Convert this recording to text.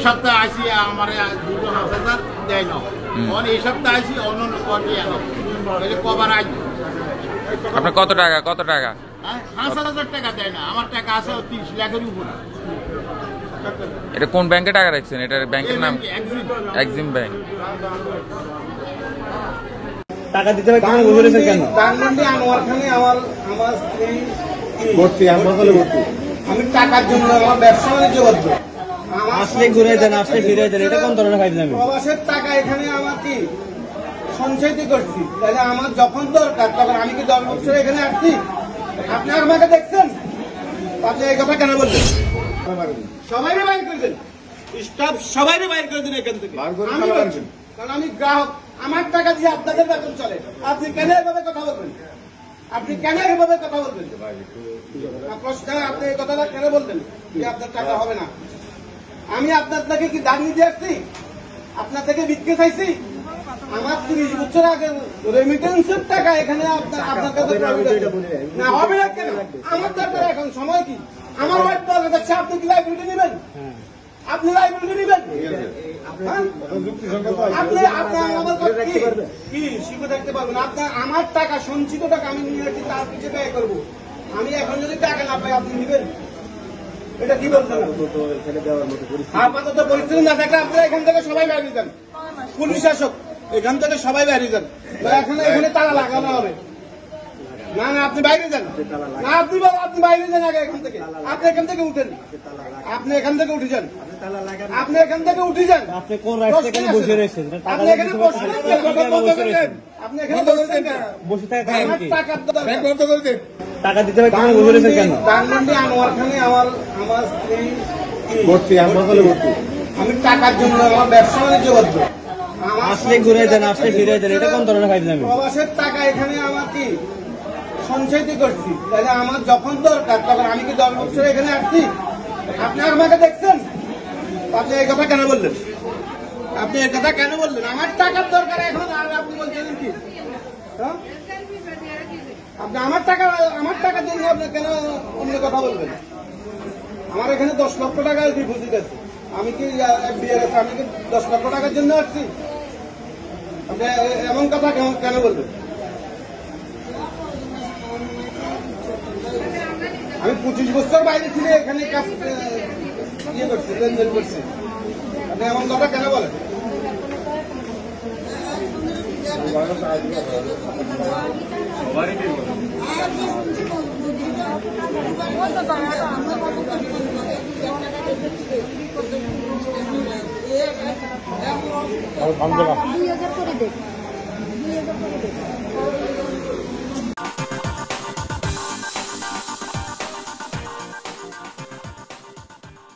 সপ্তাহে আসি আমার 2,000 দেয় না, এই সপ্তাহে আসি অন্য কবার আসবে। আপনার কত টাকা 5,000 টাকা দেয় না, আমার টাকা আছে 30 লাখের উপরে। এটা কোন ব্যাংকে টাকা রাখছেন? এটার ব্যাংকের নাম এক্সিম ব্যাংক। টাকা দিতে হবে কেন বলেছেন কেন? ধানমন্ডি আনোয়ার খানে আমার স্ত্রী ভর্তি, হাসপাতালে ভর্তি। আমি টাকার জন্য আমার ব্যবসা বাণিজ্য করব। আসলে ঘুরে দেন, আসলে ফিরে দেন, এটা কোন ধরনের ফাইজলামি? প্রবাসের টাকা এখানে আমার কি সঞ্চয়তি করছি, তাহলে আমার যখন দরকার তখন আমি কি 10 বছর এখানে আসছি? আপনি আমাকে দেখছেন? আপনি এই কথা কেন বললেন? সবাই বাইর করে দেন, স্টাফ সবাই বাইর করে দেন এখান থেকে। কারণ আমি গ্রাহক, আমার টাকা দিয়ে আপনাদের বেতন চলে। আপনি কেন এভাবে কথা বলবেন? আপনি কেন এভাবে কথা বলবেন? আপনি এই কথাটা কেন বলবেন যে আপনার টাকা হবে না? আমি আপনার থেকে কি দান নিতে আসছি? আপনার থেকে ভিক্ষে চাইছি? আমার 30 বছর আগে রেমিটেন্সের টাকা এখানে আপনার কাছে না হবে না কেন? আমার দরকার এখন সময় কি? আমার ওয়াইফ দরকার যাচ্ছে, আপনি কি লাইব্রেরি নেবেন? আপনি লাইব্রেরি নেবেন? আপনি আমার কি শিখে থাকতে পারবেন? আপনার আমার টাকা, সঞ্চিত টাকা আমি নিয়ে আসছি, তার পিছিয়ে ব্যয় করবো। আমি এখন যদি টাকা না পাই আপনি নেবেন? এটা কি বলছেন? আপাতত পরিস্থিতি না থাকলে আপনারা এখান থেকে সবাই বেরিয়ে যান। পুলিশ শাসক এখান থেকে সবাই বেরিয়ে যান। এখানে তালা লাগানো হবে না। না আপনি বাইরে যান, না আপনি বাইরে যান আগে এখান থেকে। আপনি এখান থেকে উঠেন, আপনি এখান থেকে উঠে যান, আপনি এখান থেকে উঠে যান। আপনি কোন রাস্তায় এখানে বসে রয়েছেন? আপনি এখানে বসে আপনি এখানে বসে থাকেন কি? টাকা দিতে হবে কেন বলেছেন কেন? ধানমন্ডি আনোয়ার খানে আমার স্ত্রী ভর্তি, হাসপাতালে ভর্তি। আমি টাকার জন্য আমার ব্যবসা বাণিজ্য করব। আসলে ঘুরে দেন, আসলে ফিরে দেন, এটা কোন ধরনের ফাইজলামি? প্রবাসের টাকা এখানে আমার কি সঞ্চয়তি করছি, তাহলে আমার যখন দরকার তখন আমি কি 10 বছর এখানে আসছি? আপনি আমাকে দেখছেন? আপনি এই কথা কেন বললেন? আপনি এই কথা কেন বললেন? আমার টাকার দরকার এখন, আর আপনি বলছেন কি? আপনি আমার টাকার জন্য আপনি কেন অন্য কথা বলবেন? আমার এখানে 10 লক্ষ টাকা ডিপোজিট আছে। আমি কি FDR আছে? আমি কি 10 লক্ষ টাকার জন্য আসছি? আপনি এমন কথা কেন বলবেন? আমি 25 বছর বাইরে ছিল, এখানে কাজ করছি, লেনদেন করছি। আপনি এমন কথা কেন বলেন? $2,000 করে দেখ।